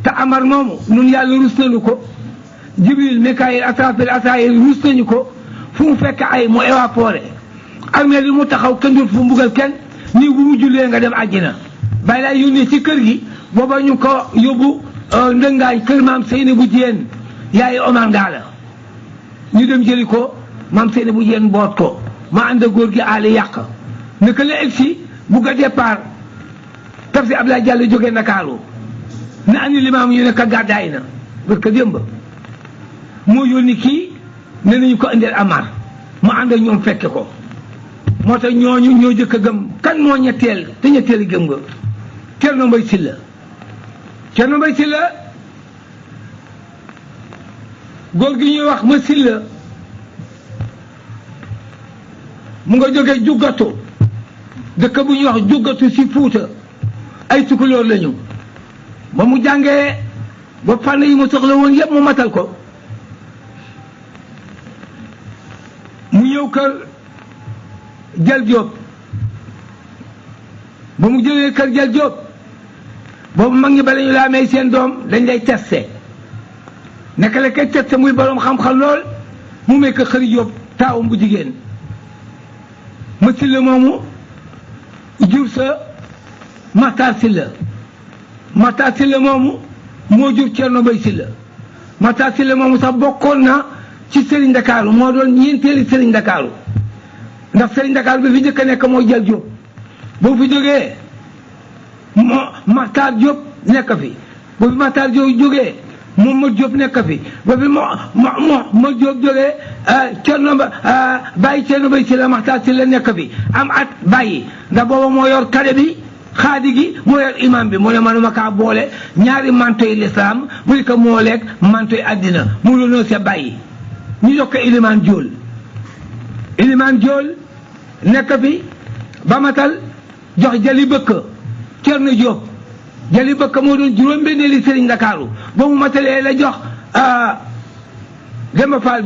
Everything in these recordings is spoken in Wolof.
te Amar moomu nun yàlla rus nañu ko Jibril Mikaayil Asrafil Asraayil rus nañu ko fu mu fekk ay mu évaporé armée li mu taxaw kenn dul fu mbugal kenn nii bu mu jullee nga dem àjjina bàyyi laay yónnee ci kër gi booba ñu ko yóbbu ndëngaay kër maam Seyni bu Jeen yaay Omar Ngalla ñu dem jëli ko maam Seyni bu Jeen boot ko ma ànd góor gi aali yàq naka la egsi bugg a départ taf si Abdoulaye Diallo jógee Ndakaaru na andi limaam ñu ne ka gàddaay na parce que démb moo yónni kii ne nañu ko indil Amar mu ànd ak ñoom fekke ko moo tax ñooñu ñoo jëkk a gëm kan moo ñetteel te ñetteeli gëm nga Cerno Mbay Silla Cerno Mbay Silla góor gi ñuy wax ma Silla mu nga jógee juggatu dëkk bu ñuy wax juggatu si Fuuta ay tukulóor lañu ba mu jàngee ba fànn yi mu soxla woon yëpp mu matal ko mu ñëw kër Jal Jóob ba mu jëlee kër Jal Jóob boobu mag ñi ba lañu laa may seen doom dañ lay testé naka la koy testé muy borom xam-xam lool mu may ko Xëri Jóob taawam bu jigéen ma Silla moomu jur sa Maxtaar Silla Maxtaar Silla moomu moo jur Cerno Mbay Silla Maxtaar Silla moomu sax bokkoon na ci Sëriñ Ndakaaru moo doon ñeenteeli Sëriñ Ndakaaru ndax Sëriñ Ndakaaru bi fi njëkk a nekk moo Jal Jóob boo fi jógee moo Maxtaar Jóob nekk fi boo fi Maxtaar Jóob jógee moom ma Jóob nekk fi boo fi ma Jóob jógee Cerno bàyyi Cerno Mbay Silla Maxtaar Silla nekk fi am at bàyyi ndax booba moo yor kade bi xaadi gi moo yor imam bi mu ne manuma kaa boole ñaari mantoy lislaam mu di ko moo leeg mantoy addina mu loonoo sa bàyyi ñu yokk ilimaan jool nekk fi ba matal jox jali bëkk Cerno Jóob jali bëkk moo doon juróom-benneeli Sëriñ Ndakaaru ba mu matalee la jox Demba Fall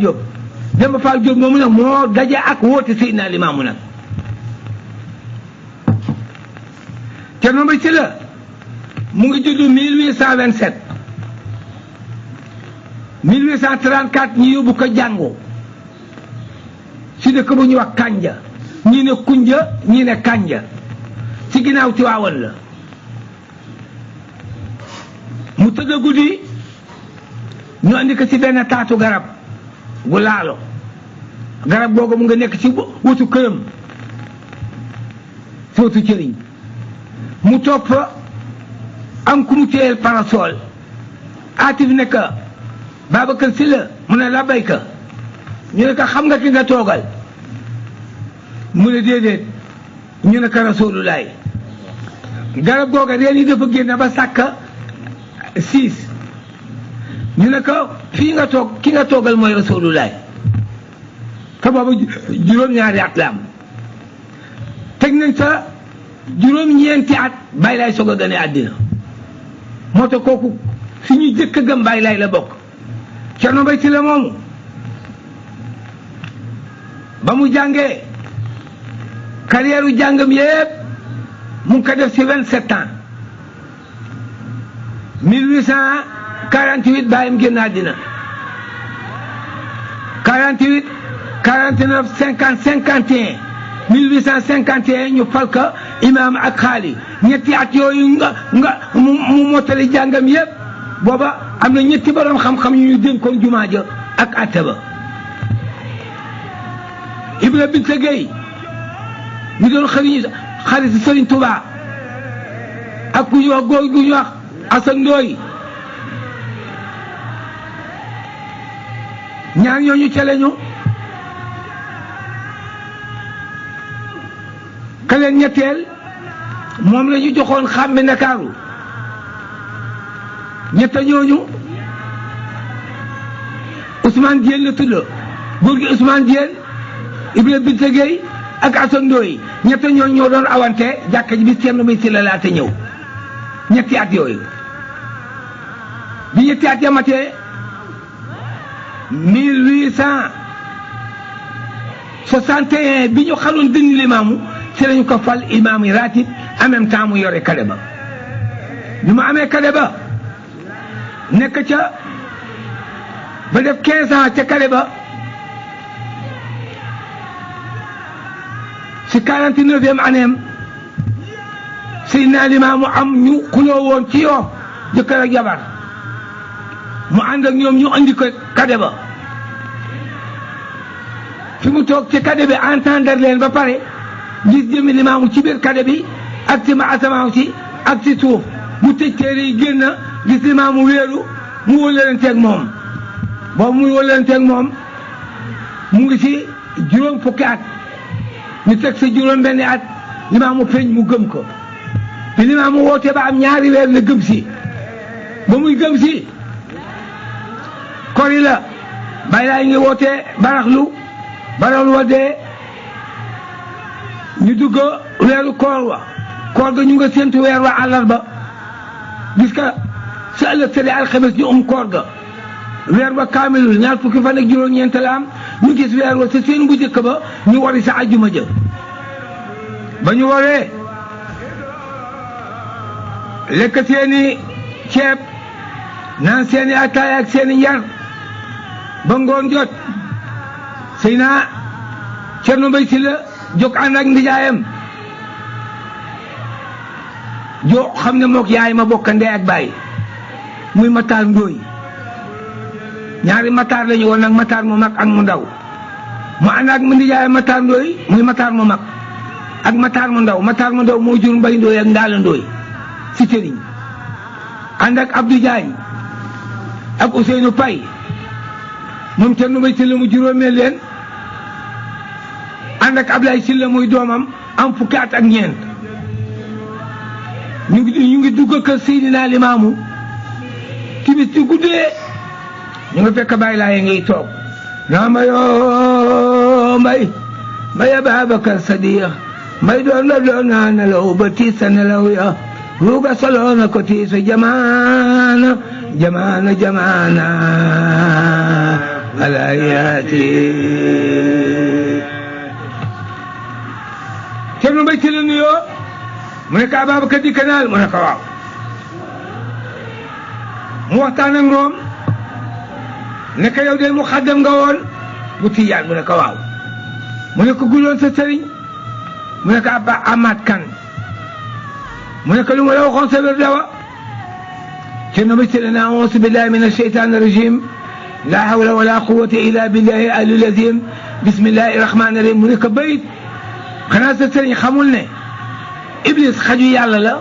Jóob moomu nag moo daje ak woote Seydina Limaamu nag Cerno Mbay Silla mu ngi judd 1827 1834 ñu yóbbu ko jàngu si dëkk bu ñuy wax Kanja ñii ne Kunja ñii ne Kanja ci ginnaaw Tiwaawan la mu tëdd guddi ñu andi ko ci benn taatu garab gu laalo garab googu mu nga nekk ci wutu këram si wutu cëriñ mu toog fa am ku mu téyeel parasol atif ne ka Babacar Sylla mu ne la bayka ñu ne ko xam nga ki nga toogal mu ne déedéet ñu ne ko Rasulullaay garab googa reen yi dafa génn ba sàkka 6 ñu ne ko fii nga toog ki nga toogal mooy Rasulullaay te booba juróom-ñaari at la am teg nañ sa juróom-ñeenti at Baay Laay soog a gane àddina moo tax kooku fi ñu jëkk a gëm Baay Laay la bokk Cerno Mbay Silla moomu ba mu jàngee carrière u jàngam yépp mu ngi ko def ci 27 ans 1848 bàyyam génn àddina 48 49 50 51 1851 ñu fal ko imaam ak xaali ñetti at yooyu mu mottali jàngam yépp booba am na ñetti borom xam-xam yu ñu dénkoon jumaa ja ak atte ba Ibra Binta Gueye ñu doon xarit Sëriñ Tuubaa ak ku ñu wax góor gu ñu wax Asan Ndooy ñaar ñooñu ca lañu ka leen ñetteel moom la ñu joxoon xàmmi Ndakaaru ñetta ñooñu Ousmane Diène la tudd góor gi Ousmane Diène Ibra Binta Gueye ak Asan Ndooy ñetta ñooñu ñoo doon awante jàkka ji bi Cerno Mbay Silla laata ñëw ñetti at yooyu bi ñetti at yamatee 1861 bi ñu xaloon dënn limaamu ci lañu ko fal imaam yi ratib en même temps mu yore kade ba bi mu amee kade ba nekk ca ba def 15 ans ca kale ba si 49e aneem Seydina Limaamu am ñu xuloo woon ci Yoff jëkkër ak jabar mu ànd ak ñoom ñu andi ko kade ba fi mu toog ci kade bi entendre leen ba pare gis jëmi Limaamu ci biir kade bi ak ci ma asamaaw si ak ci suuf mu tëj téere yi génn gis Limaamu wéeru mu wóolanteeg moom boobu muy wóolanteeg moom mu ngi ci juróom fukki at ñu teg sa juróom benni at Limaamu feeñ mu gëm ko bi Limaamu woote ba am ñaari weer la gëm si ba muy gëm si kori la Baay Laay ngi woote baraxlu wa dee ñu dugg weeru koor ga ñu nga séntu weer wa àllarba gis ka sa ëllëg sa di alxames ñu koor ga weer wa kaamilul ñaar fukki fan ak juróom-ñeent la am ñu gis weer wa sa seen bu jëkk ba ñu wari sa ajjuma ja ba ñu waree lekk seeni ceeb naan seeni ataaya ak seeni njar ba ngoon jot Seydina Cerno Mbay Silla jóg ànd ak ndijaayam joo xam ne mook yaay ma bokk ndey ak baay muy Matar Ndooy ñaari Matar lañu woon nag Matar mu mag ak mu ndaw mu ànd ak mu ndijaayam Matar Ndooy muy Matar mu mag ak Matar mu ndaw moo jur Mbay Ndooy ak Ndaala Ndooy si tëriñ ànd ak Abdou Diagne ak Ousseynou Pay moom Cerno Mbay Silla mu juróomee leen ànd ak Ablaye Silla muy doomam am fukki at ak ñeent ñu ngi dugg kër Seydina Limaamu timis ci guddee ñu nga fekk Baay Laay ngay toog naa ma yoo mbay Babacar Sadiq mbay doon naa nelaw ba tiis sa nelaw ya ruuga solo na ko tiisu jamaana alayaati Cerno Mbay Silla nuyoo mu ne ko Ababacar di kanaal mu ne ko waaw mu waxtaan ak moom ne ko yow de mu xaddam nga woon bu Tijaan mu ne ko waaw mu ne ko guloon sa sëriñ mu ne ko Abba Amaat Kan mu ne ko lu ma la waxoon sa wér dawa Cerno Mbay Silla ne auusu billahi min asheytaan rajim la hawla wala quwwata illa billahi alil azim bismillahi rahmani rahim mu ne ko bayit xanaa sa sëriñ xamul ne Iblis xaju yàlla la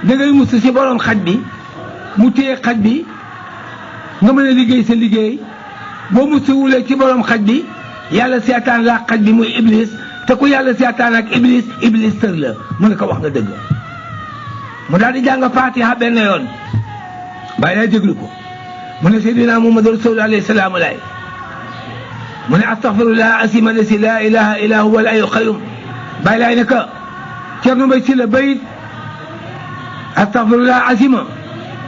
da ngay mus si borom xaj bi mu téye xaj bi nga mën a liggéey sa liggéey boo musiwulee ci borom xaj bi yàlla seetaan laa xaj bi muy Iblis te ku yàlla seetaan ak Iblis tër la mu ne ko wax nga dëgg mu daal di jàng Fatiha benn yoon Baay Laay déglu ko mu ne Seydina Muhammadu Rasulullah alayhi salaamu laay mu ne astaghfirullah asima lasi la ilaha illa huwa al hayyul qayyum Baay Laay ne ko Cerno Mbay Silla bayit astaghfirullah asima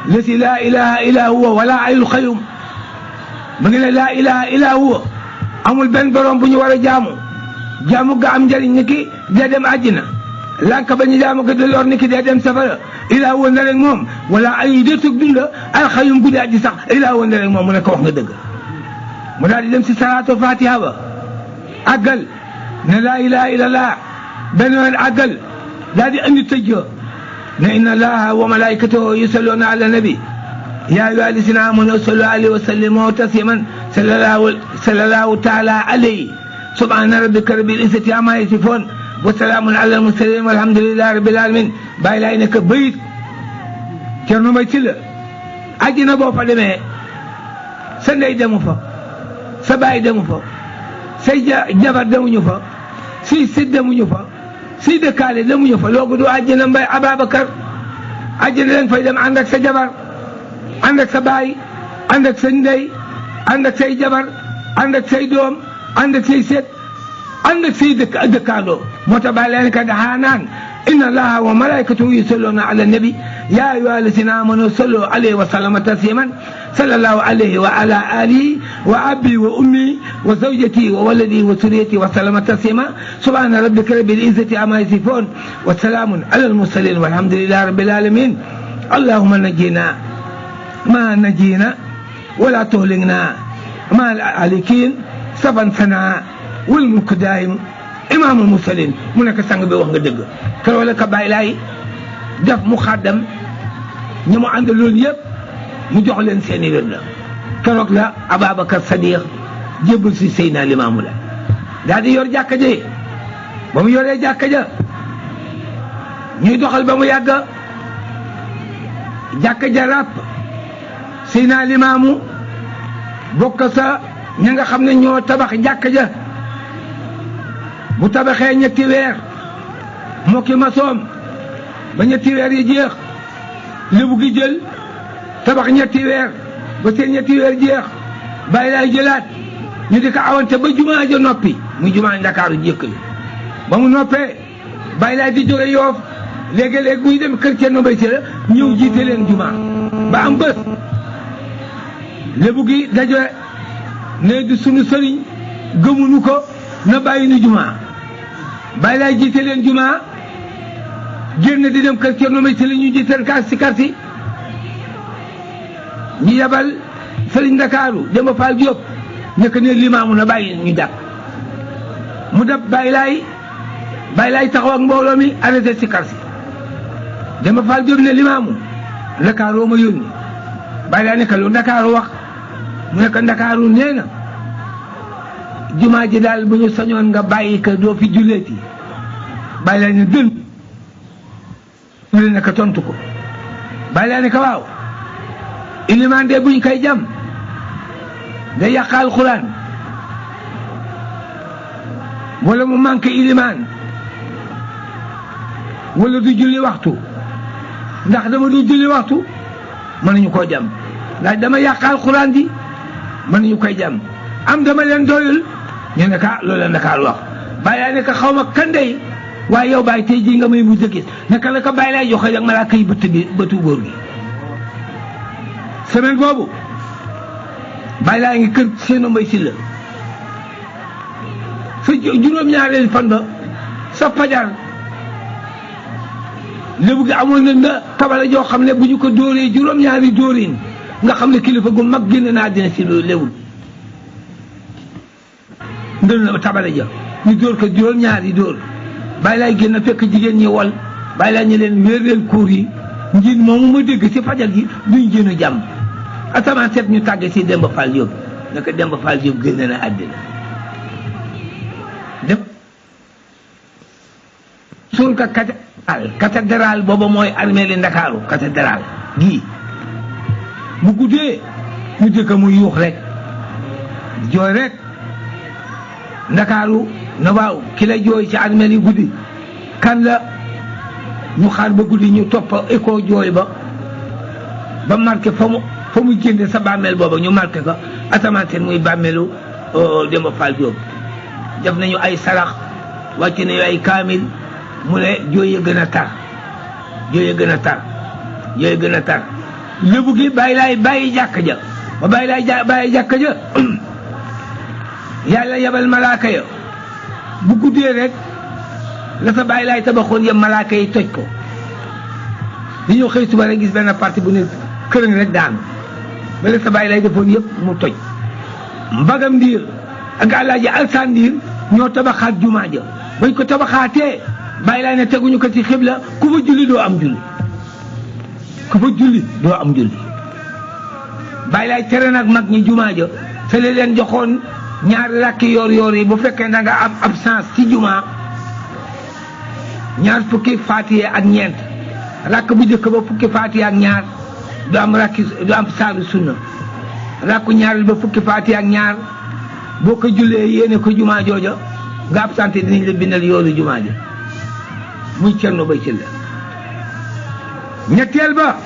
lasi la ilaha illa huwa wala hayyul qayyum mu ngi ne la ilaha illa huwa amul benn borom bu ñu war a jaamu ga am njëriñ ni ki dee dem àjjina lànk ba ñu jaamu ko de lor ni ki dee dem safara illa huwa ne rek moom wala ay déetug dunda al qayyum guddi aji sax illa huwa ne rek moom mu ne ko wax nga dëgg mu daal di dem si salaatu fatiha ba àggal ne laa ilaha illallah benn yoon àggal daal di andi tëj ne inna allaha wa malaikatahu yusalluna ala nabi ya ayyuha alladhina amanu sallu alayhi wa sallimu tasliman sallallahu taala alayhi subhana rabbika rabbil izzati amma yasifun wa salamun ala al mursalin walhamdulillahi rabbil alamin Baay Laay nekk bayit Cerno Mbay Silla àjjana boo fa demee sa ndey demu fa sa baay demu fa say jabar demuñu fa say sët demuñu fa say dëkkaale demuñu fa loogu du àjjana Mbay Ababacar àjjana leen fay dem ànd ak sa jabar ànd ak sa baay ànd ak sa ndey ànd ak say jabar ànd ak say doom ànd ak say sët ànd ak say dëkkaandoo moo tax Baay Laay ka daxaa naan inna allaha wa malaikatahu yusalluna ala nabi ya ayyuha alladhina amanu sallu alayhi wa sallama tasliman sallallahu alayhi wa ala alihi wa abi wa ummi wa zawjati wa waladi wa suriyati wa sallama taslima subhana rabbika rabbil izzati amma yasifun wa salamun ala al mursalin walhamdulillahi rabbil alamin allahumma najjina ما نجينا ولا تهلكنا ما الهالكين سبا سنا والملك دائم إمام المرسلين mu nekk sang bi wax nga dëgg keroog la ka bàyyi laay def mu xàddam ñi mu àndaloon yëpp mu jox leen seeni wér la keroog la Ababacar Sadiq jébbal si Seydina Limaamu la daal di yor jàkka ji ba mu yoree jàkka ja ñuy doxal ba mu yàgg jàkka ja ràpp Seydina Limaamu bokk sa ña nga xam ne ñoo tabax jàkka ja bu tabaxee ñetti weer moo ki masoom ba ñetti weer yi jeex lébu gi jël tabax ñetti weer ba seen ñetti weer jeex bàyyi laay jëlaat ñu di ko awante ba jumaa ja noppi muy jumaa Ndakaaru jëkk li ba mu noppee bàyyi laay di jóge Yoof léegi-léegi buy dem kër Cerno Bay Sila ñëw jiite leen jumaa ba am bés lébu gi daje ne di sunu sëriñ gëmuñu ko na bàyyi nu jumaa bàyyi laay jiite leen jumaa génn di dem kër Cerno Bay Sila ñu jiite kaas si karsi ñu yabal sëriñ Ndakaaru Demba Fall Diop nekk ne Limaamu na bàyyi ñu jàpp mu def bàyyi laay taxaw ak mbooloo mi arrêté si karsi Demba Fall Diop ne Limaamu Ndakaaru ma yónni bàyyi laay nekk lu Ndakaaru wax mu nekk Ndakaaru nee na jumaa ji daal bu ñu sañoon nga bàyyi ko doo fi julleeti bàyyi laay ne dën julli nekk tontu ko bàyyi laay ne ko waaw ilimaan de buñ koy jam da yàq alxuraan wala mu manqué ilimaan wala du julli waxtu ndax dama du julli waxtu mën nañu koo jam ndax dama yàq alxuraan ji mën nañu koy jam am dama leen doyul ñu ne ka loolu la Ndakaar wax bàyyi laa ne ka xaw ma kandey waaye yow bàyyi tey jii nga may mujj a gis naka la ko bàyyi laay joxe ak malaaka yi bëtu góor gi semaine boobu bàyyi laa ngi kër Cerno Mbay Silla sa juróom-ñaareel fan ba sa fajar lébu gi amoon na na tabala joo xam ne bu ñu ko dóoree juróom-ñaari dóorin nga xam ne kilifa gu mag génn naa dina si loolu léwul ndël na tabala ja ñu dóor ko juróom-ñaari dóor bàyyi laay génn fekk jigéen ñi wol bàyyi laa ñu leen wéer leen kuur yi njiit moomu ma dégg ci fajar gi duñ génn jàmm asamaan set ñu tàgge si Demba Fall Diop naka Demba Fall Diop génn na àddina dem suul ka cathédrale booba mooy armée li Ndakaaru cathédrale gii bu guddee ñu dëkk mu yuux rek jooy rek Ndakaaru na waaw ki la jooy ci armée li guddi kan la ñu xaar ba guddi ñu topp écho jooy ba marqué fa mu génne sa bàmmeel booba ñu marqué ko asamaan seen muy bàmmeelu Demba Fall Diop def nañu ay sarax wàcc nañu ay kaamil mu ne jooy ya gën a tar jooy ya gën a tar jooy ya gën a tar lébu gi bàyyi laay bàyyi jàkka ja ba bàyyi laay bàyyi jàkka ja yàlla yebal malaaka ya bu guddee rek la sa bàyyi laay tabaxoon yëpp malaaka yi toj ko di ñëw xëy suba rek gis benn parti bu ne kërëng rek daanu ba la sa bàyyi laay defoon yëpp mu toj mbagam ndiir ak àllaaji alsaan ndiir ñoo tabaxaat jumaa ja bañ ko tabaxaatee bàyyi laay ne teguñu ko ci xibla ku fa julli doo am julli ku fa julli doo am julli bàyyi laay tere nag mag ñi jumaa ja te leen joxoon ñaari rakki yoor yi bu fekkee da nga am absence ci jumaa ñaar fukki faatiye ak ñeent rakk bu njëkk ba fukki faatiye ak ñaar du am saaru sunna rakku ñaareel ba fukki faatiye ak ñaar boo ko jullee yéene ko jumaa jooja nga absenté dinañ la bindal yoonu jumaa ja muy Cerno Bay Silla ñetteel ba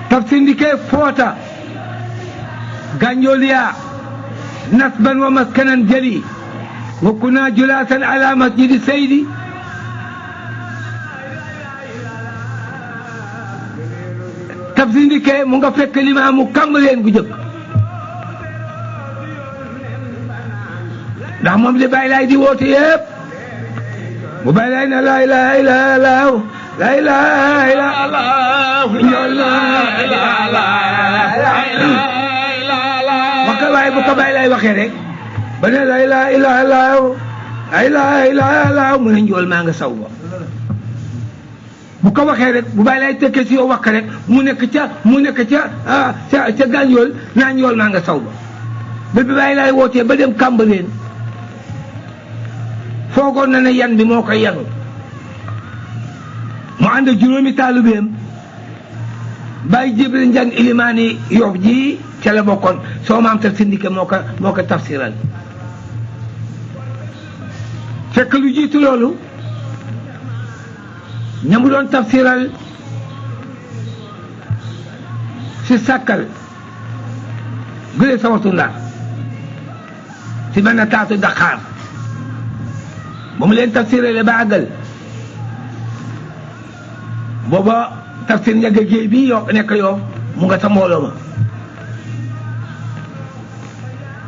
tafsir ndike foota ganjoliya nasban wa maskanan jali wa kuna julasan ala masjidi seydi tafsir ndike mu nga fekk limaamu Kambaleen bu jëkk ndax moom li Baay Laay di woote yëpp bu Baay Laay na laa ilaaha illallaah la ilaha illallah njool maka waaye bu ko bàyyi lay waxee rek ba ne la ilaha illallah la ilaha illallah mu ne njool maa nga saw ba bu ko waxee rek bu bàyyi lay tekkee si yow wax rek mu nekk ca gànjool naa njool maa nga saw ba bi bàyyi lay wootee ba dem Cambérène foogoon na ne yan bi moo koy yanu mu ànd ak juróomi taalibeem bàyyi Jibril Njang ilimaani Yoff ji ca la bokkoon soo maam ta sindike moo ko tafsiral fekk lu jiitu loolu ña mu doon tafsiral si sàkkal gële sa waxtu Ndar si mel na taatu Dakar ba mu leen tafsirale ba àggal booba tafsir Njaga Géey bi yoo nekk Yoff mu nga sa mbooloo ma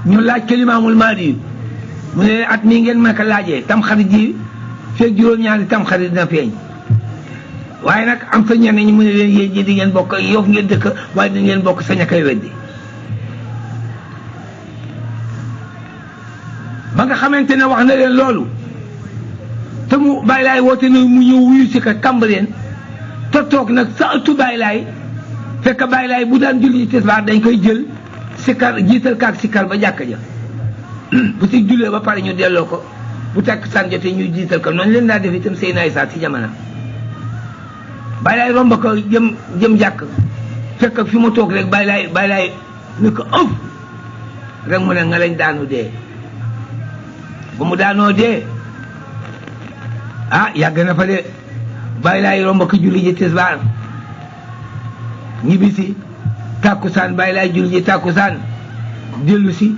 ñu laaj ko Limaamul Mahdi mu ne at mii ngeen ma ko laajee tam xarit ji feeg juróom-ñaari tam xarit dina feeñ waaye nag am sa ñenn ñi mu ne leen yéen ñi di ngeen bokk Yoff ngeen dëkk waaye di ngeen bokk sañ a koy weddi ba nga xamante ne wax na leen loolu te mu Baay Laay woote na mu ñëw wuyu si ka Cambérène te toog nag sa ëttu Baay Laay fekk Baay Laay bu daan julli tisbaar dañ koy jël sikar jiital kaak sikar ba jàkka ja bu si jullee ba pare ñu delloo ko bu tekk san jotee ñuy jiital ko noonu leen daa def itam Seydina Isaa si jamono Baay Laay romb ko jëm jàkk fekk fi mu toog rek Baay Laay ni ko ëf rek mu ne nga lañ daanu dee ba mu daanoo dee ah yàgg na fa de Baay Laay romb ko julli ji tisbaar ñibbi si tàkkusaan Baay Laay julli ji tàkkusaan dellu si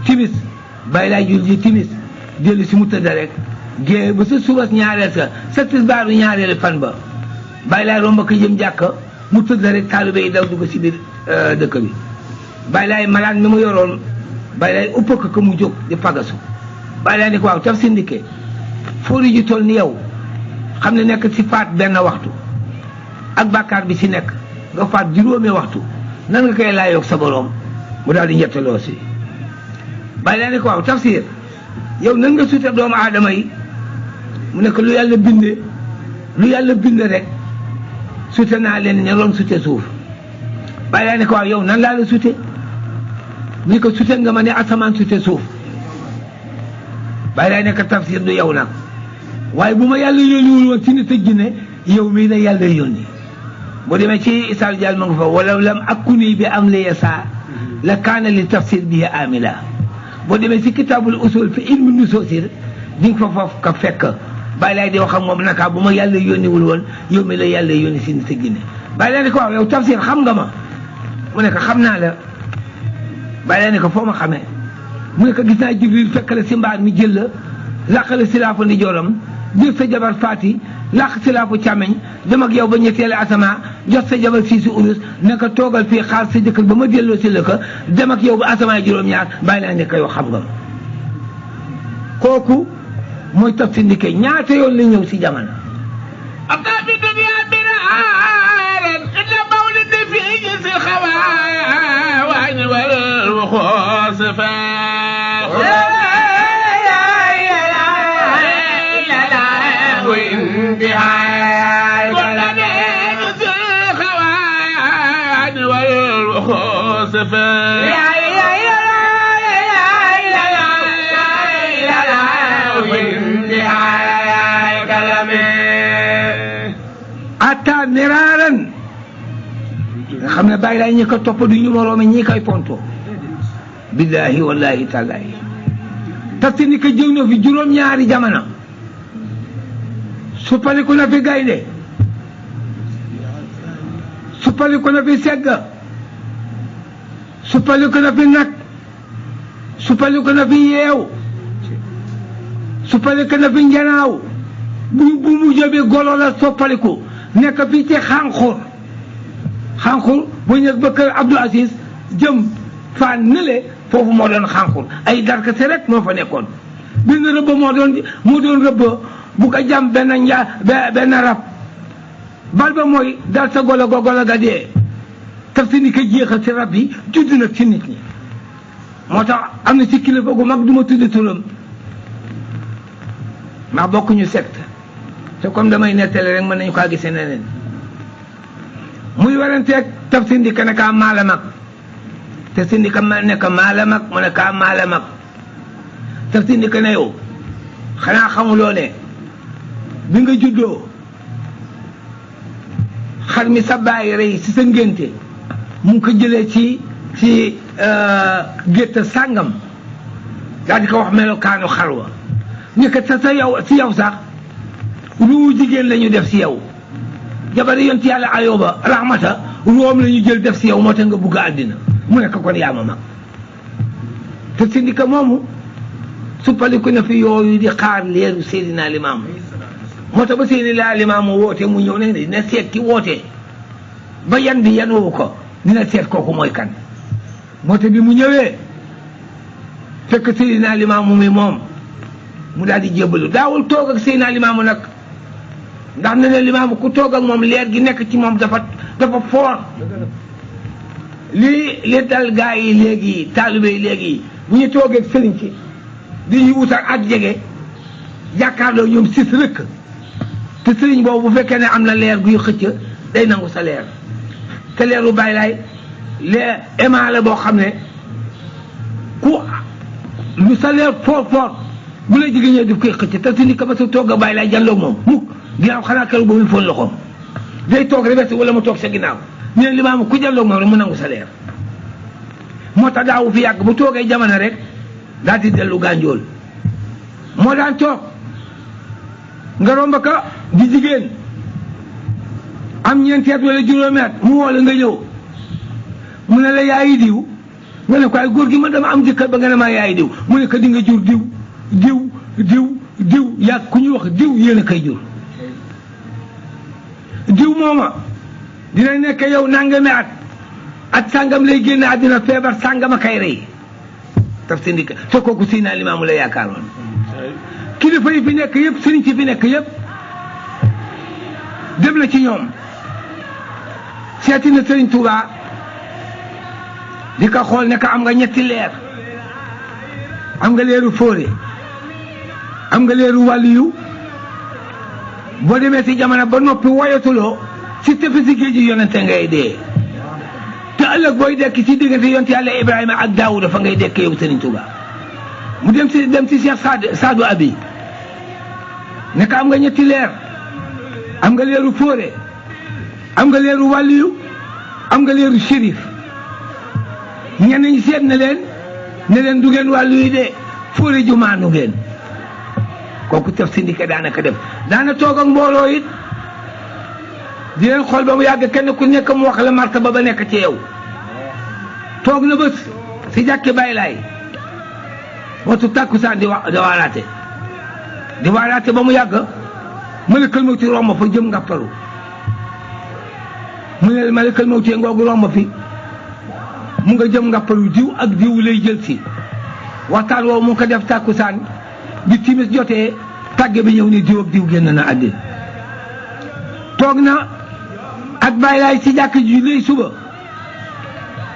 timis Baay Laay julli ji timis dellu si mu tëdd rek gée ba sa subas ñaareel sa tisbaaru ñaareel fan ba Baay Laay romb ko jëm jàkk mu tëdd rek taalibe yi daw dugg si biir dëkk bi Baay Laay malaan mi mu yoroon Baay Laay upp ko mu jóg di fagasu Baay Laay ni ko waaw taf si ndikke fóori ji toll ni yow xam ne nekk si faat benn waxtu ak bàkkaar bi si nekk nga faat juróomi waxtu nan nga koy laayoog sa boroom mu daal di ñettaloo si Baay Laay ni ko waaw tafsir yow nan nga sute doomu aadama yi mu nekk lu yàlla binde rek sute naa leen ña doon sute suuf Baay Laay ni ko waaw yow nan laa la sute ni ko sute nga ma ne asamaan sute suuf Baay Laay nekk tafsir du yow nag waaye bu ma yàlla yónniwul woon ci nit ak jinne yow mii na yàlla yónni boo demee ci Isaal Jaal ma nga fa wala lam akuni bi am li yasa la kaana li tafsir bi amila boo demee ci kitaabul usul fi ilmu nusoosir di nga fa foofu ka fekk Baay Laay di wax ak moom naka bu ma yàlla yónniwul woon yow mi la yàlla yónni si nit ak jinne Baay Laay ne ko waaw yow tafsir xam nga ma mu ne ko xam naa la Baay Laay ne ko foo ma xamee mu ne ko gis naa Jibril fekk la si mbaar mi jël la làq la silaafu ndi joram jël sa jabar faati làq silaafu càmmeñ dem ak yow ba ñetteelu asamaa jox sa jabar fii si urus ne ko toogal fii xaar sa jëkkër ba ma delloo si la ko dem ak yow ba asamaa juróom-ñaar Baay Laay ne ko yow xam nga kooku mooy taf si ndikke ñaata yoon la ñëw si jamono أبقى في الدنيا بنهارا إلا مولد في جنس الخوان والوخوص وانتهاء كل جنس الخوان والوخوص atta miraaran nga xam ne Baay Laay ñi ko topp du ñu moroome ñi koy ponto billaahi wallaahi tallaahi taf si ni ko jëw na fi juróom-ñaari jamono suppaliku na fi gaynde suppaliku na fi segg suppaliku na fi nag suppaliku na fi yeew suppaliku na fi njanaaw bu mu jóbee golo la soppaliku nekk fii ci xànqur bu ñu ba kër Abdou Aziz jëm faan nële foofu moo doon xànqur ay darkase rek moo fa nekkoon benn rëbb moo doon rëbb bu ko jam benn rab bal ba mooy dal sa golo ga dee Tafsir Ndike jeexal ci rab yi judd nag ci nit ñi moo tax am na ci kilifa gu mag du ma tudd turam maa bokkuñu secte te comme damay nettali rek mën nañu kaa gisee neneen muy waranteeg Tafsir Ndike ne kaa maa la mag Tafsir Ndike nekk maa la mag mu ne kaa maa la mag Tafsir Ndike ne yow xanaa xamuloo ne bi nga juddoo xar mi sa bàyyi rey si sa ngénte mu ngi ko jëlee ci gétt sàngam daal di ko wax melokaanu xar wa nekk sa yow si yow sax ruuwu jigéen la ñu def si yow jabari yonti yàlla Ayoba rahmata ruwam la ñu jël def si yow moo tax nga bugg àddina mu nekk kon yaa ma mag Tafsir Ndike moomu suppaliku na fi yooyu di xaar leeru Seydina Limaamu moo tax ba Seydina Limaamu woote mu ñëw ne dina seet ki woote ba yan bi yan woowu ko dina seet kooku mooy kan moo tax bi mu ñëwee fekk Seydina Limaamu mi moom mu daal di jébbalu daawul toog ak Seydina Limaamu nag ndax ne ne Limaamu ku toog ak moom leer gi nekk ci moom dafa foor li dal gaa yi léegi taalibe yi léegi bu ñu toogee ak sëriñ ci di ñu wutal ak jege jàkkaarloo ñoom sis rëkk te sëriñ boobu bu fekkee ne am na leer guy xëcc day nangu sa leer te leeru Baay Laay leer éma la boo xam ne ku lu sa leer foor bu la jigéen ñëw daf koy xëcc te si ba sa toog a Baay Laay jànloog moom mukk ginnaaw xanaa keroog ba muy foon loxoom day toog rek wala mu toog sa ginnaaw ñu ne Limaamu ku jànloog moom rek mu nangu sa leer moo tax daawu fi yàgg bu toogee jamono rek daal di dellu gànjool moo daan toog nga romb ka di jigéen am ñeenti at wala juróomi at mu woo la nga ñëw mu ne la yaayi diw nga ne ko ay góor gi man dama am jëkkër ba nga ne maa yaayi diw mu ne ko di nga jur diw yàgg ku ñuy wax diw yéen a koy jur diw mooma dina nekk yow nangami at sàngam lay génn àddina feebar sàngam a kay rey Tafsir Ndike te kooku Seydina Limaamu la yaakaaroon kilifa yi fi nekk yëpp sëriñ ci fi nekk yëpp dem na ci ñoom seeti na Sëriñ Tuubaa di ko xool ne ko am nga ñetti leer am nga leeru fóore am nga leeru wàlliyu boo demee si jamono ba noppi woyatuloo si tefesi géej gi yonente ngay dee te ëllëg booy dekk ci diggante yonte yàlla Ibrahima ak Daawuda fa ngay dekk yow Sëriñ Tuubaa mu dem si Cheikh Saadu Abi ne ko am nga ñetti leer am nga leeru fóore am nga leeru wàlliyu am nga leeru shérif ñenn ñi seet na leen du ngeen wàlliyu de fóore ju maanu ngeen kooku Tafsir Ndike daanaka def daana toog ak mbooloo it di leen xool ba mu yàgg kenn ku nekk mu wax la martaba ba nekk ci yow toog na bés si jàkki Baay Laay waxtu tàkkusaan di waaraate ba mu yàgg malakal mawti romb fa jëm ngàpparu mu ne malakal mawti ngoogu romb fi mu nga jëm ngàpparu diw ak diw lay jël si waxtaan woowu mu ngi ko def tàkkusaan bi timis jotee tàgge bi ñëw ne diw ak diw génn na àddina toog na ak Baay Laay ci jàkk ji lay suba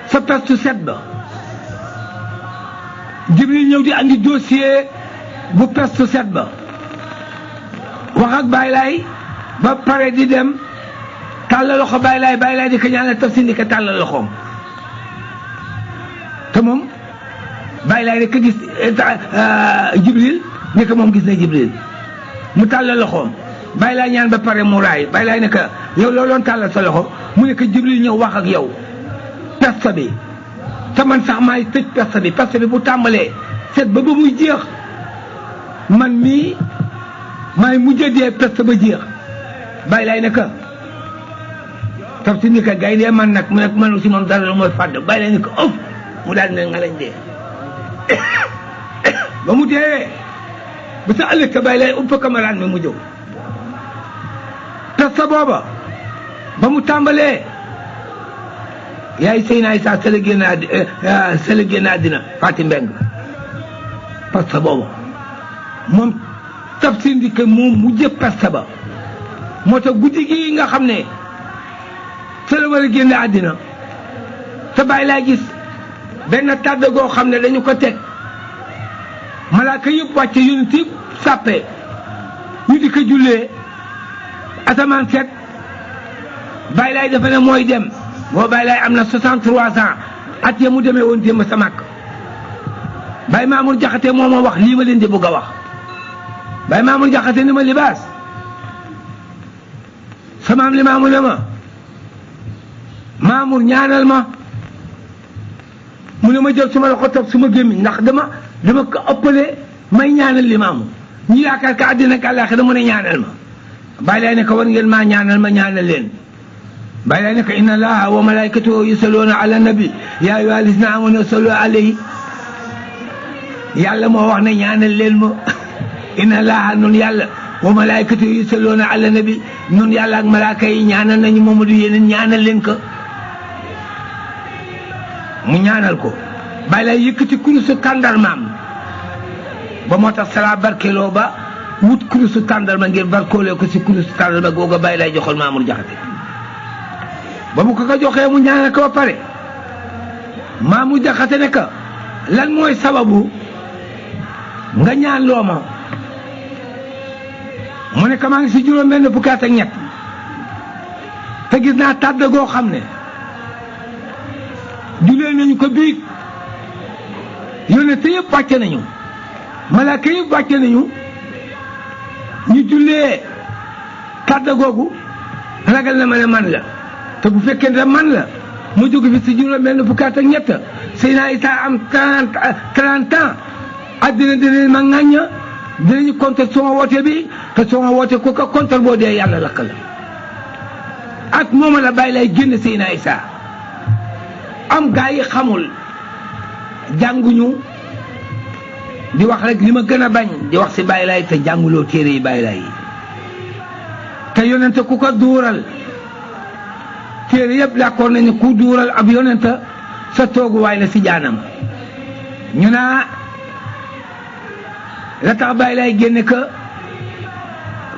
sa pestu set ba Jibril ñëw di andi dossier bu pestu set ba wax ak Baay Laay ba pare di dem tàllal loxo Baay Laay di ko ñaanal Tafsir Ndike tàllal loxoom te moom Baay Laay rek gis Jibril ne ko moom gis na Jibril mu tàllal loxoom Baay Laay ñaan ba pare mu raay Baay Laay ne ko yow looloon tàllal sa loxo mu ne ko Jibril ñëw wax ak yow peste bi te man sax maay tëj peste bi bu tàmbalee set ba muy jeex man mii maay mujj dee peste ba jeex Baay Laay ne ko Tafsir Ndike gaynde man nag mu ne man aussi moom dara la mooy fàdd Baay Laay ne ko ëf mu daal ne nga lañ dee ba mu dee ba sa ëllëg Baay Laay upp camarade mi mu jóg peste booba ba mu tàmbalee yaay Seydina Isaa sële génn àddina Faati Mbeng peste booba moom Tafsir Ndike moom mujj peste ba moo tax guddi gi nga xam ne ca la war a génn àddina te bàyyi laa gis benn tàdd goo xam ne dañu ko teg malaaka yëpp wàcce yonent yëpp sàppe ñu di ko jullee asamaan set bàyyi laay dafa ne mooy dem boo bàyyi laay am na 63 ans at ya mu demee woon démb sa màkk Baye Mamour Jaxate moo ma wax lii ma leen di bëgg a wax Baye Mamour Jaxate ni ma libaas samaam li Mamour ne ma Mamour ñaanal ma mu ne ma jël suma loxo toog suma gémmiñ ndax dama ko ëppale may ñaanal li Mamour ñu yaakaar ka àddina ak àllaaxira mu ne ñaanal ma Baye laay ne ko war ngeen maa ñaanal ma ñaanal leen Baye laay ne ko inna allaha wa malaikatahu yusalluuna ala nabi yaa ayyuha allazina amanu sallu alayhi yàlla moo wax ne ñaanal leen ma inna allaha nun yàlla wa malaikatahu yusalluuna ala nabi nun yàlla ak malaaka yi ñaanal nañu Mamadu yéen ñaanal leen ko mu ñaanal ko Baye laay yëkkati kurusu tàndarmaam ba moo tax sala barkeeloo ba wut kurusu tàndarma ngir barkoolee ko si kurusu tàndarma googa Baye laay joxal Mamour Jaxate ba mu ko joxee mu ñaanal ko ba pare Mamour Jaxate ne ka lan mooy sababu nga ñaan loo ma mu ne ka maa ngi si juróom benn fukki at ak ñett te gis naa tàdd goo xam ne julee nañu ko biig yónnent yëpp wàcce nañu malaaka yëpp wàcce nañu ñu jullee tàdd googu ragal na ma ne man la te bu fekkee ne man la mu jóge fi si juróom benn fukki at ak ñett Seydina Isa am 30 ans addina dinañ ma ŋàñña dinañu contre sama woote bi te sama woote ku ko contre boo dee yàlla lakk la ak moom la Baye lay génn Seydina Isa am gaa yi xamul jànguñu di wax rek li ma gën a bañ di wax si Baye lay te jànguloo téere yi Baye lay te yonente ku ko duural téere yëpp d'accord nañu ku duural ab yonente sa tooguwaay la si jaanam ñu naa la tax Baye lay génne que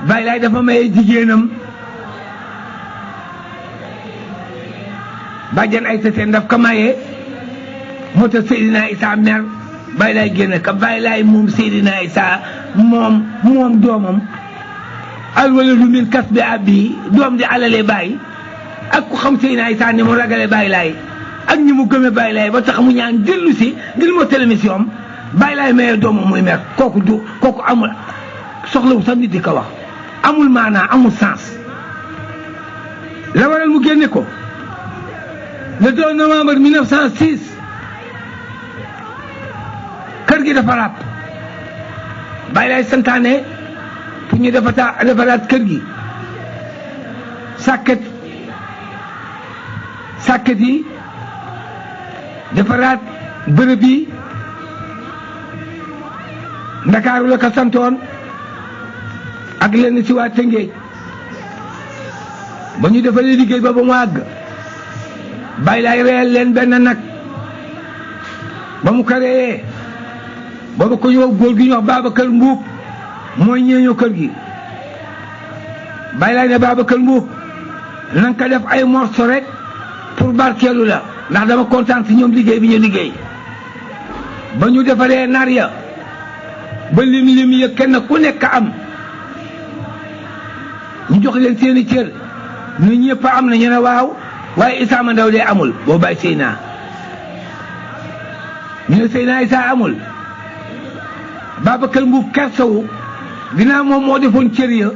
Baye lay dafa maye jigéenam bàjjan ay seen daf ko maye moo tax Seydina Isa mer Baye lay génne que Baye lay moom Seydina Isa moom doomam alwaladu min kasbi abi doom di alale Baye ak ku xam Seydina Isa ni mu ragale Baye lay ak ñi mu gëme Baye lay ba tax mu ñaan dellu si ngir moo télémission Baye lay maye doomam muy mer kooku amul soxlawu sax nit di ko wax amul maanaa amul sens la waral mu génne ko le 2 novembre 1906 kër gi dafa ràpp Baye lay santaane pour ñu defaraat kër gi sàkket yi defaraat bërëb yi Ndakaaru la ko santoon ak lenn ci waa Tëngéej ba ñu defalee liggéey ba mu àgg Baye lay reyal leen benn nag ba mu ko reyee booba ko ñëw góor gi ñu wax Babacar Mbuub mooy ñeeñoo kër gi Baye lay ne Babacar Mbuub na nga ko def ay morceau rek pour barkeelu la ndax dama kontaan si ñoom liggéey bi ñu liggéey ba ñu defaree nar ya ba lim ya kenn ku nekk am ñu jox leen seeni cër ñu ñëpp am na ñu ne waaw waaye Issa Mandaw dee amul boo bàyyi Seyna ñu ne Seyna Issa amul Babacar Mbuub kersawu ginnaaw moom moo defoon cër ya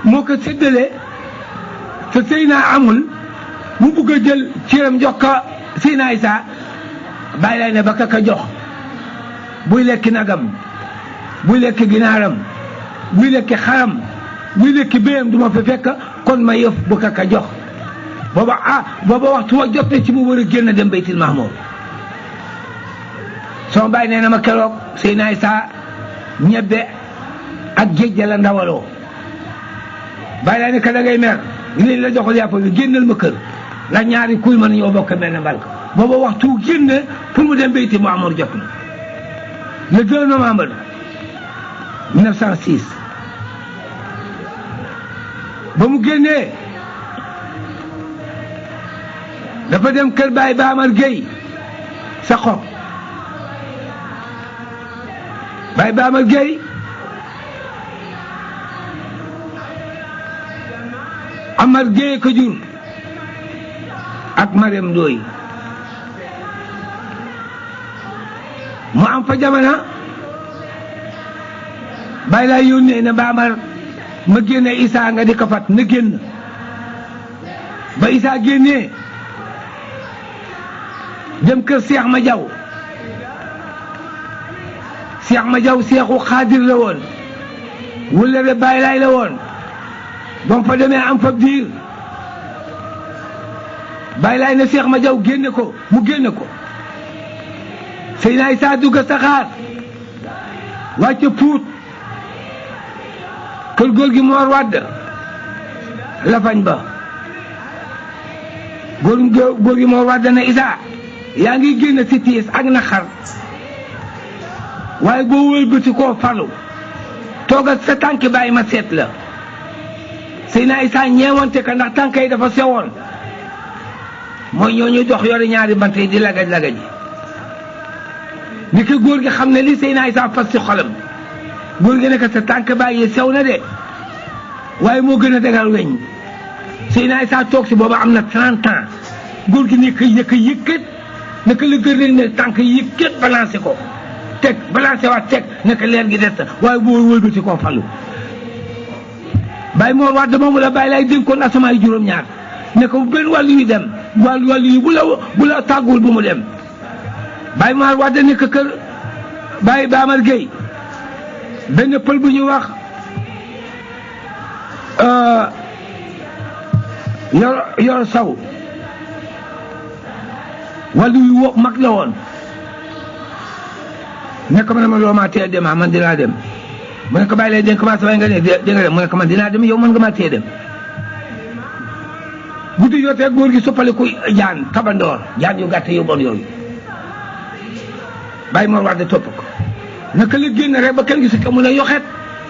moo ko séddale te Seyna amul mu bugg a jël cëram jox ko Seyna Issa Baye lay ne ba ka jox buy lekki nagam buy lekk ginaaram buy lekk xaram buy lekk béyam du ma fi fekk kon ma yëf bu ka jox booba waxtu wa jot na ci mu war a génn dem Baytil Mahmoud sama Baye nee na ma keroog Seyna Issa ñebbe ak géej la ndawaloo Baye laa ne ka da ngay mer li la joxul yàpp bi génnal ma kër ndax ñaari kuy mën ñoo bokk mel ne mbalk booba waxtu génn pour mu dem Baytil Mahmoud jot na le 2 novembre 1906 ba mu génnee dafa dem kër Baye Bamar Gueye sa xob Baye Bamar Gueye Amar Gueye ko jur ak Marème Ndoye mu am fa jamono Baye laa yónnee na Bamar ma génne Issa nga di ko fat na génn ba Issa génnee dem kër Cheikh Ma Diaw Cheikh Ma Diaw Cheikhu Xaadir la woon wala de Baye laay la woon ba mu fa demee am fa biir Baye laay na Cheikh Ma Diaw génne ko mu génne ko Seydina Issa dugg saxaar wàcc Puut kër góor gi Moor Wadd lafañ ba góor gi Moor Wadd na Issa yaa ngi génn si tiis ak naqar waaye boo wëlbati koo falu toogal sa tànk bàyyi ma seet la Seydina Issa ñeewante ka ndax tànk yi dafa sewoon mooy ñooñu dox yore ñaari bant yi di lagaj lagaj ni ko góor gi xam ne li Seydina Issa fas ci xolam góor gi ne ko sa tànk bàyyi sew na de waaye moo gën a dagal weñ Seydina Issa toog si booba am na 30 ans góor gi ne ko yëkkat naka la gër leen ne tànk yëkkat balancé ko teg balancé waat teg naka leer gi des waaye boo wëlbati koo falu Baye Mor Wade moomu la Baye lay dénkoon asamaan yi juróom-ñaar ne ko benn wàllu yu dem wàllu yi bu la tàggul bu mu dem Baye Mor Wade nekk kër Baye Bamar Gueye benn pël bu ñuy wax yor saw wàllu yu mag la woon nekk ma ne ma loo maa tee dem man dinaa dem mu ne ko bàyyi lay dénk commencé waaye nga ne di nga dem mu ne ko man dinaa dem yow mën nga maa tee dem guddi jotee góor gi soppaliku jaan tabandoor jaan yu gàtt yu bon yooyu Baye Mor Wade topp ko naka la génn rek ba kenn gisu ko mun a yoxeet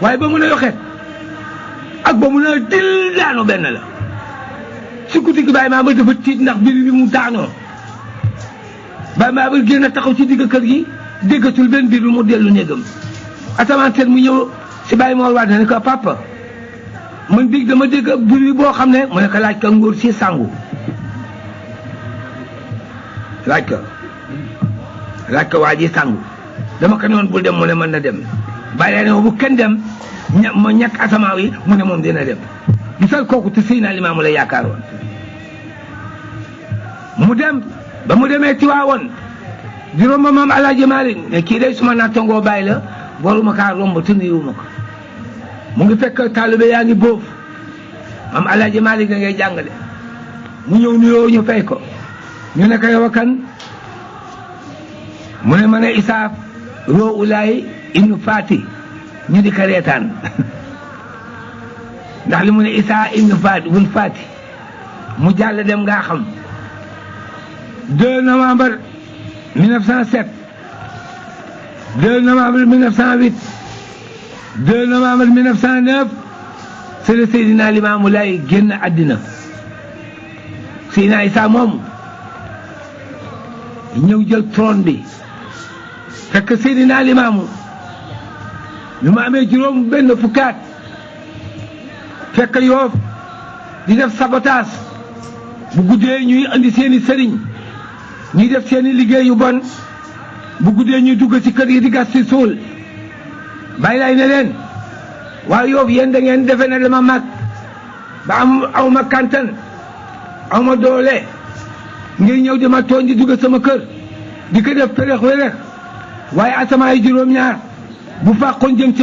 waaye ba mun a yoxeet ak ba mun a dil daanu benn la si guddi gi Baye Mamadou dafa tiit ndax biir bi mu daanoo Baye Mamadou génn taxaw ci digg kër gi déggatul benn biir bi mu dellu néegam asamaan seet mu ñëw si Baye Mor Wade ne ko papa man biig dama dégg ak biir boo xam ne mu ne ko laaj ka ngóor si sangu laaj ko waa ji sangu dama ko noon bul dem mu ne mën na dem bàyyi ne bu kenn dem ma ñàkk asamaaw yi mu ne moom dina dem gisal kooku te Seydina Limaamu la yaakaaroon mu dem ba mu demee Tiwaawoon juróom ma maam Alaaji Maalik ne kii day suma nattangoo bàyyi la waruma kaa romb te nuyuwuma ko mu ngi fekk taalibe yaa ngi boof maam Alaaji Maalik ngay jàngale mu ñëw nuyoo ñu fay ko ñu ne ko yow a kan mu ne ma ne Issa Rouhou Laye ibnu Fati ñu di ko reetaan ndax li mu ne Issa ibnu Fati mu jàll dem ngaa xam 2 novembre 1907 2 novembre 1908 2 novembre 1909 c'est le Seydina Limaamu Laye génn àddina Seydina Issa moom ñëw jël trône bi fekk Seydina Limaamu bi mu amee juróom benn fukkaat fekk Yoof di def sabotage bu guddee ñuy andi seeni sëriñ ñuy def seeni liggéey yu bon bu guddee ñuy dugg ci kër yi di gas ci suul bàyyi lay ne leen waaye Yoof yéen da ngeen defe ne dama mag ba aw ma kantan aw ma doole ngir ñëw di ma tooñ di dugg sama kër di ko def perex werex waaye asamaa yi juróom-ñaar bu fàqoon jëm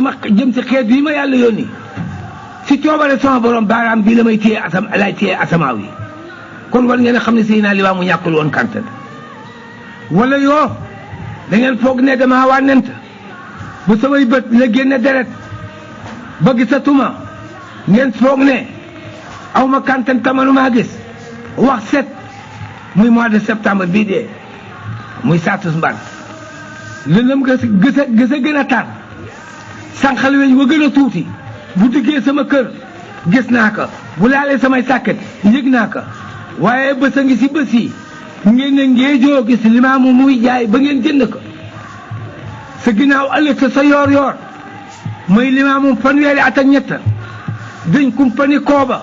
ci xeet bii ma yàlla yónni si coobare sama borom baaraam bii la may téye lay téye asamaaw yi kon war ngeen a xam ne Seydina Limaamu ñàkkul woon kantan wala Yoof da ngeen foog ne dama wànnent ba samay bët la génne deret ba gisatuma ngeen foog ne aw ma kantan tamanuma gis wax set muy mois de septembre bii dee muy saatus mbar lëndëm gës a gën a tar sànqal weñ wa gën a tuuti bu diggee sama kër gis naa ko bu laalee samay sàkket yëg naa ko waaye bés a ngi si bés yi ngeen ne ngeejoo gis limaamu muy jaay ba ngeen jënd ko sa ginnaaw ëllëg sa yoor yoor mooy limaamu fanweeri at ak ñett dañ kumpani kooba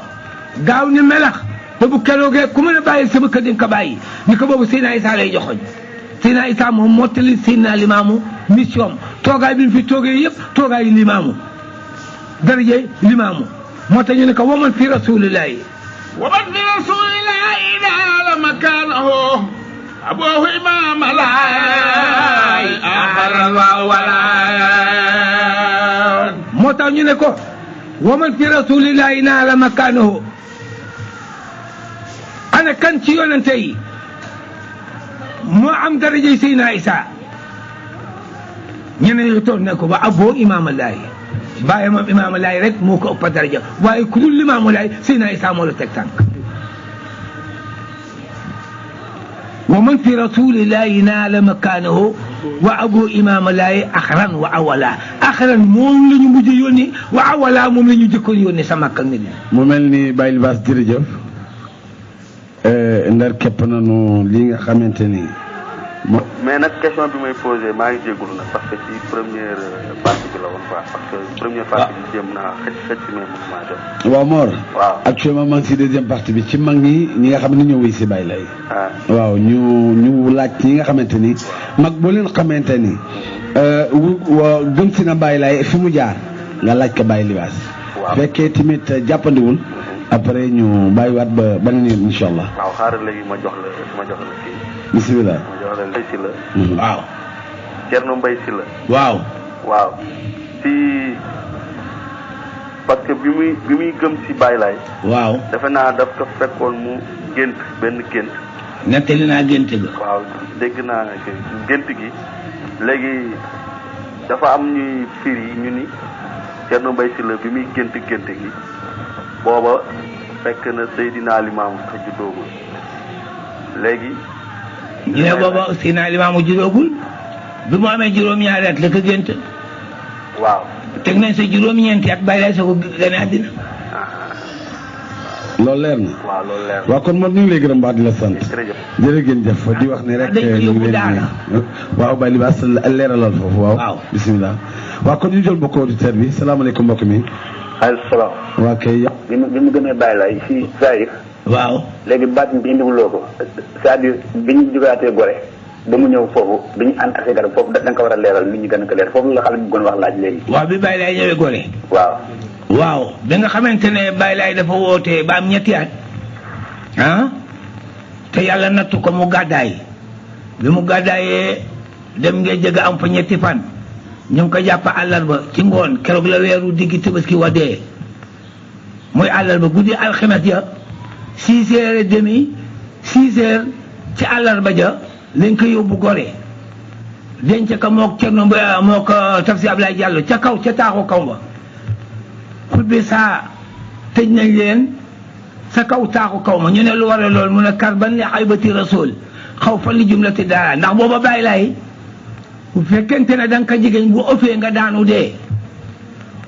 gaaw ni melax te bu keroogee ku mën a bàyyi sama kër di ko bàyyi ni ko boobu Seydina Issa lay joxoñ Seydina Issa moom mottali Seydina limaamu mission toogaay bi mu fi toogee yëpp toogaayu limaamu daraje limaamu moo tax ñu ne ko waman fi rasulillahi waman fi rasulillahi naala makaanahu aboohu imaam laay axaran wa walaan moo tax ñu ne ko waman fi rasulillahi naala makaanahu ana kan ci yonente yi moo am daraje Seydina Issa ñeneen ñu toog ne ko ba aboo imaam laay bàyyi moom imaam laay rek moo ko ëpp daraja waaye ku dul imaam laay Seydina Issa moo la teg tànk wa man fi rasulillahi naala makaanahu wa abu imaam laay axran wa awala axran moom la ñu mujj yónni wa awala moom la ñu jëkkoon yónni sa Makka nit mu mel ni Baye Libaas jërëjëf ndar képp nañu li nga xamante ni mais nag question bi may posé maa ngi jégalu nag parce que ci première partie bi la woon quoi parce que première partie bi jéem naa xëcc mais mënuma jot. waaw Mor. waaw actuellement maa ngi si deuxième partie bi ci mag ñi nga xam ne ñoo wéy si Baye Laye. waaw ñu laaj ñi nga xamante ni mag boo leen xamante ni gëm si na Baye Laye fi mu jaar nga laaj ko Baye Libaas. waaw fekkee tamit jàppandiwul. après ñu bàyyiwaat ba beneen yoon incha allah. waaw xaaral léegi ma jox la kii. bisimilah. ma jox la Mbaye Sylla. waaw. Thierno Mbaye Sylla. waaw. waaw si parce que bi muy gëm si Baye Laye. waaw. defe naa daf ko fekkoon mu gént benn gént. nettali naa gént gi. waaw dégg naa gént gi léegi dafa am ñuy firi ñu ni Thierno Mbaye Sylla bi muy gént gi booba fekk na Seydina Limaamu sax juddoogul léegi. ñu ne booba Seydina Limaamu juddoogul bi mu amee juróom-ñaari at la ko gént. waaw. teg nañ sa juróom-ñeenti at Baye Laye sa ko gane àddina. loolu leer na. waaw loolu leer na. waaw kon man ñu ngi lay gërëm baax di la sant. jërëjëf di wax ne rek. ñu ngi leen waaw Baye Libaas leeralal foofu waaw. bisimilah. waaw kon ñu jël mbokku auditeur bi salaamaaleykum mbokk mi. maaleykum salaam. waa kay. bi mu gëmee Baye Laye si Zahir. waaw. léegi baat bi indiwuloo ko c'est-à-dire bi ñu jógaatee Gorée ba mu ñëw foofu bi ñu ànd ak garab foofu da nga ko war a leeral nit ñi gën a ko leer foofu la xale bi bëggoon wax laaj léegi. waaw bi Baye Laye ñëwee Gorée. waaw. waaw bi nga xamante ne Baye Laye dafa wootee ba am ñetti at te yàlla nattu ko mu gàddaay bi mu gàddaayee dem ngeen jëgg am fa ñetti fan ñu ngi ko jàpp àllarba ci ngoon keroog la weeru diggi Tabaski wa dee mooy àllarba guddi alxames ja 6h30 6h ci àllarba ja lañ ko yóbbu Gorée denc ko mook Cerno mook Tafsir Ablaye Diallo ca kaw ca taaxu kaw ba xut bi saa tëj nañ leen sa kaw taaxu kaw ma ñu ne lu war a lool mu ne karban li xaybati rasul xaw fa li jumlati dara ndax booba Baye Laye bu fekkente ne da nga ko jigéen bu ëffee nga daanu dee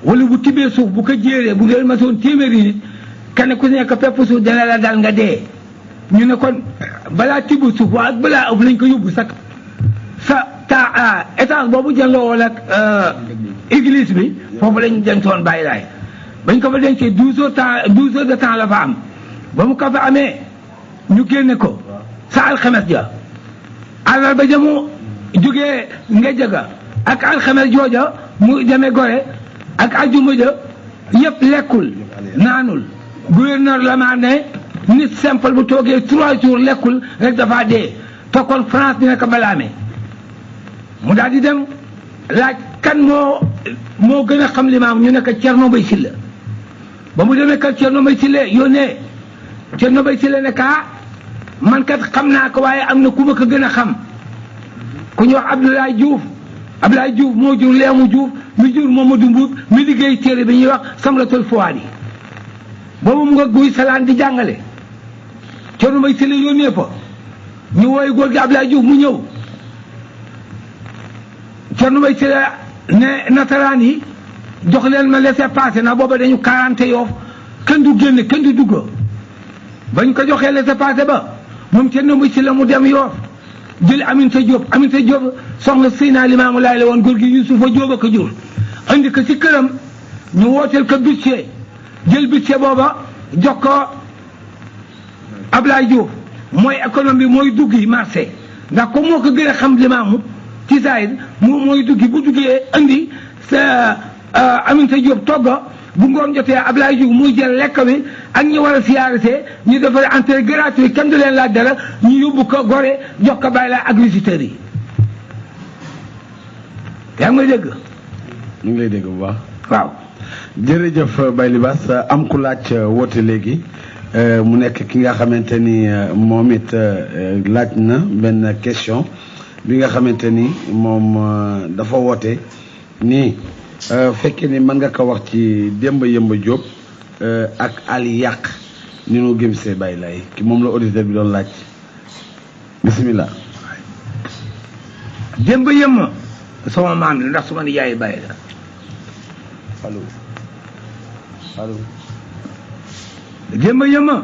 wala bu tibbee suuf bu ko jéeree bu ngeen ma soon téeméeri nit kenn ku nekk pepp suuf dana la dal nga dee ñu ne kon balaa tibb suuf waa ak balaa ëpp lañ ko yóbbu sa étage boobu jëndoo woon ak église bi foofu lañ dencoon Baye Laye bañ ko fa dencee 12 heures de temps la fa am ba mu ko fa amee ñu génne ko sa alxames ja àllarba ja mu jógee nga jëga ak alxames jooja mu demee Gorée ak ajuma ja yëpp lekkul naanul gouverneur la maa ne nit simple bu toogee 3 jours lekkul rek dafa dee te kon France dina ko balaame mu daal di dem laaj kan moo gën a xam limaam ñu ne ko Thierno Mbaye Sylla ba mu demee kat Thierno Mbaye Sylla yónnee Thierno Mbaye Sylla ne ka man kat xam naa ko waaye am na ku ma ko gën a xam ku ñuy wax Abdoulaye Diouf moo jur Léemu Diouf mi jur Mamadou Mbuub mi liggéey téere bi ñuy wax Samratul Fuwaadi boobu mu nga guy salaan di jàngale Thierno Mbaye Sylla yónnee fa ñu wooyu góor gi Abdoulaye Diouf mu ñëw Thierno Mbaye Sylla ne nasaraan yi jox leen ma laisser passer na booba dañu 40 Yoff kenn du génn kenn du dugg bañ ko joxee laissez-passer ba moom Thierno Mbaye Sylla mu dem Yoff jël Aminata Diop soxna Seydina Limaamu Laay la woon góor gi Yusufa Diop a ko jur andi ko ci këram ñu wooteel ko budget jël budget booba jox ko Ablaye Diouf mooy économie mooy duggi marché ndax comme moo ko gën a xam Limaamu ci saayir mooy duggi bu duggee andi sa Aminata Diop togga bu ngoon jotee Ablaye Diouf muy jël lekk bi ak ñi war a siyaarisee ñu defal entrée gratuit kenn du leen laaj dara ñu yóbbu ko Gorée jox ko bàyyi la ak visiteurs yi yaa ngi may dégg. ñu ngi lay dégg bu baax. waaw. jërëjëf Baye Libaas am ku laaj woote léegi mu nekk ki nga xamante ni moom it laaj na benn question bi nga xamante ni moom dafa woote nii fekkee ni mën nga ko wax ci Demba Yemba Diop ak Ali Yàq ni nu gëm see Baye Laye ki moom la auditeur bi doon laaj bisimilah. Demba Yemba sama maam la ndax suma ni yaay Baye la. allo allo. Demba Yemba.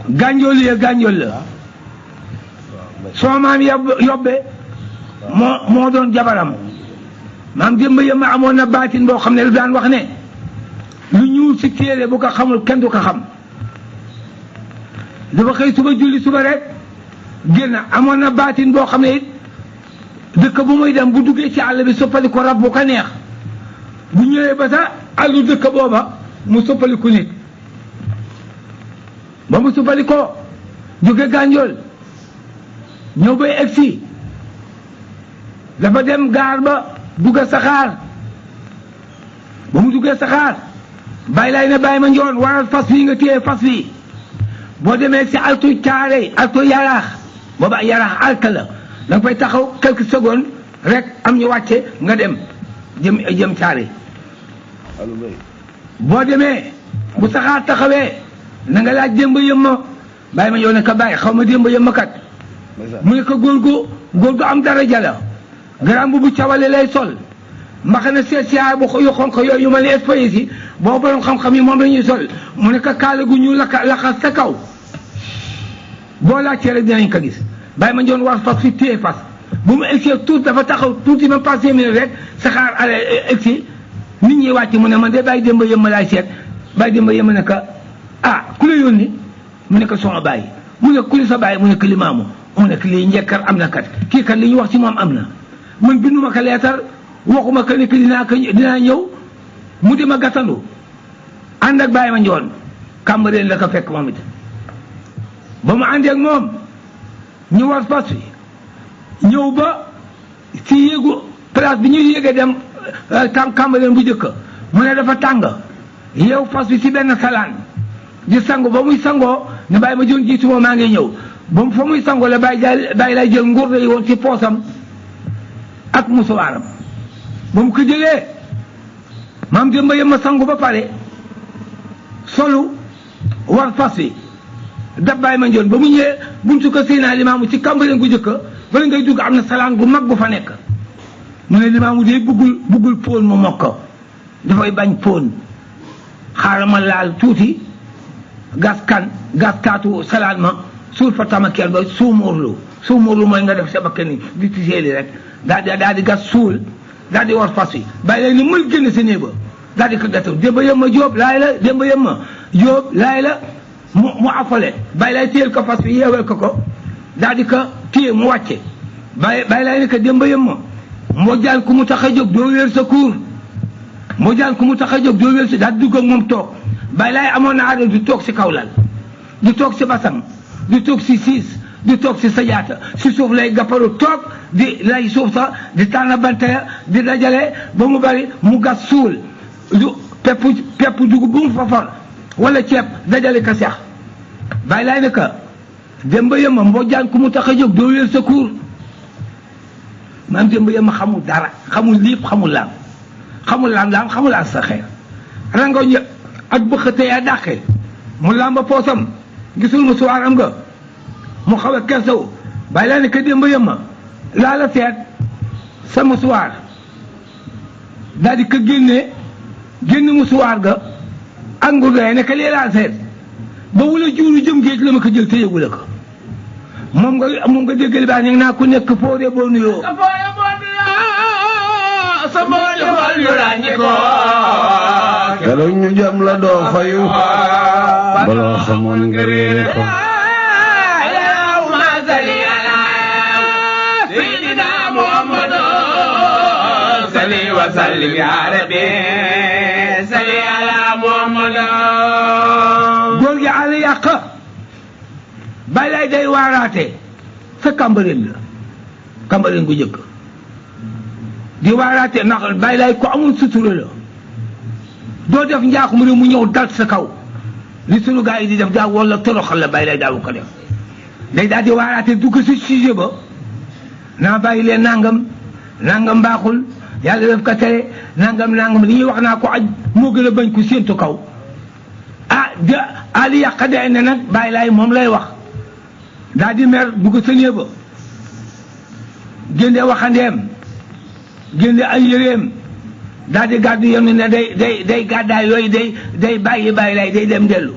gànjool ya gànjool la. sama maam yobbe moo doon jabaram. maam Demba Yemba amoon na baatin boo xam ne lu daan wax ne lu ñuul si téere bu ko xamul kenn du ko xam dafa xëy suba julli suba rek génn amoon na baatin boo xam ne it dëkk bu muy dem bu duggee ci àll bi soppali ko rab bu ko neex bu ñëwee ba sa àllu dëkk booba mu soppali ku nit ba mu soppali ko jóge gànjool ñëw bay egsi dafa dem gaar ba dugga saxaar ba mu duggee saxaar Baye Laye ne Baye ma njoon waral fas wi nga téye fas wi boo demee si altu caare altu yaraax booba yaraax alka la da nga fay taxaw quelques secondes rek am ñu wàcce nga dem jëm caare boo demee bu saxaar taxawee na nga laaj Demba Yemba Baye ma njoon ne ko Baye xaw ma Demba Yemba kat mu ne ko góor gu am daraja la garam bu cawale lay sol mbaxana spécial bu yu xonq yooyu yu ma ne espagnol yi boo borom xam-xam yi moom la ñuy sol mu ne ko kaala gu ñu laxas sa kaw boo laajtee rek dinañ ko gis Baye ma njoon war fas fi téye fas bu mu egsi tuuti dafa taxaw tuuti même pas 5 minutes rek saxaar ale egsi nit ñi wàcc mu ne man de Baye Demba Yemba laay seet Baye Demba Yemba ne ko ah ku la yónni mu ne ko sama baay mu ne ku li sa baay mu ne ko Limaamu mu ne ko lii njëkkar am na kat kii kat li ñu wax ci moom am na man binduma ko leetar waxuma ko ne que dinaa ñëw mu di ma gàttandu ànd ak Baye ma njoon Cambérène la ko fekk moom it ba mu àndee ak moom ñu war fas wi ñëw ba ci yéegu place bi ñuy yéegee dem Cambérène bu njëkk mu ne dafa tàng yow fas wi ci benn salaan di sangu ba muy sangoo ne Baye ma njoon jiitu maa ngi ñëw ba mu fa muy sangoo la Baye lay jël nguur yi woon ci poosam ak musuwaaram ba mu ko jëlee maam Demba Yemba sangu ba pare solu war fas wi dab Baye ma njoon ba mu ñëwee buntu ko Seydina Limaamu ci Cambérène gu jëkk bala ngay dugg am na salaan gu mag bu fa nekk mu ne Limaamu de buggul póon mu mokk dafay bañ póon xaaral ma laal tuuti gas kaatu salaan ma suul fa tamakeel ba suumóorlu mooy nga def sa bakkan ni di tiseeli rek daal di gas suul daal di war fas wi Baye Laye ni mën génn sa néeg ba daal di ko gàttal Demba Yemba Diop laay la Demba Yemba Diop laay la mu afale Baye Laye téyel ko fas wi yeewal ko daal di ko téye mu wàcce Baye Laye ne ko Demba Yemba moo jaan ku mu tax a jóg doo wéer sa kuur moo jaan ku mu tax a jóg doo wéer sa daal di dugg ak moom toog Baye Laye amoon na aada du toog si kaw lal du toog si basam du toog si siis du toog si sajaata si suuf lay gapparu toog di lay suuf sax di tànn bantaya di dajale ba mu bari mu gas suul du pepp dugub bu mu fafar wala ceeb dajale ka seex Baye Laye ne ka Demba Yemba mboo jaan ku mu tax a jóg doo wéer sa kuur maam Demba Yemba xamul dara xamul liip xamul laam xamul as sa xeer rango ñë ak bëxate yaa dàqe mu lamba poosam gisul mu suwaar am nga mu xaw a kersaw Baye Laye ne ka Demba Yemba laa la seet sa musuwaar daal di ko génne musuwaar ga ak nguur doy ne que lii laa seet ba wula juuru jëm géej la ma ko jël te yëgule ko moom nga déggali baax ñu naa ku nekk foore boo nuyoo sa mbooli xool yu ràññi ko keroog ñu jëm la doo fayu baloo xamoon nga réere ko allahumma salli ala sayyidina Muhammad salli wa sallim ya rabbi salli ala Muhammad góor gi àll yàq bàyyi lay day waaraate sa Cambérène la Cambérène gu njëkk di waaraate ndax bàyyi lay ko amul sutura la doo def njaaxum mu ñëw dal sa kaw li sunu gars yi di def daaw wala toroxal la bàyyi lay daawu ko def day daal di waaraate dugg si sujet ba naa bàyyi leen nangam baaxul yàlla def ko tere nangam li ñuy wax naa ko aj moo gën a bañ ko séentu kaw de ali yàq de ne nag bàyyi laay moom lay wax daal di mer dugg sa néeg ba génne waxandeem génne ay yëreem daal di gàddu yem ne day gàddaay yooyu day bàyyi lay day dem dellu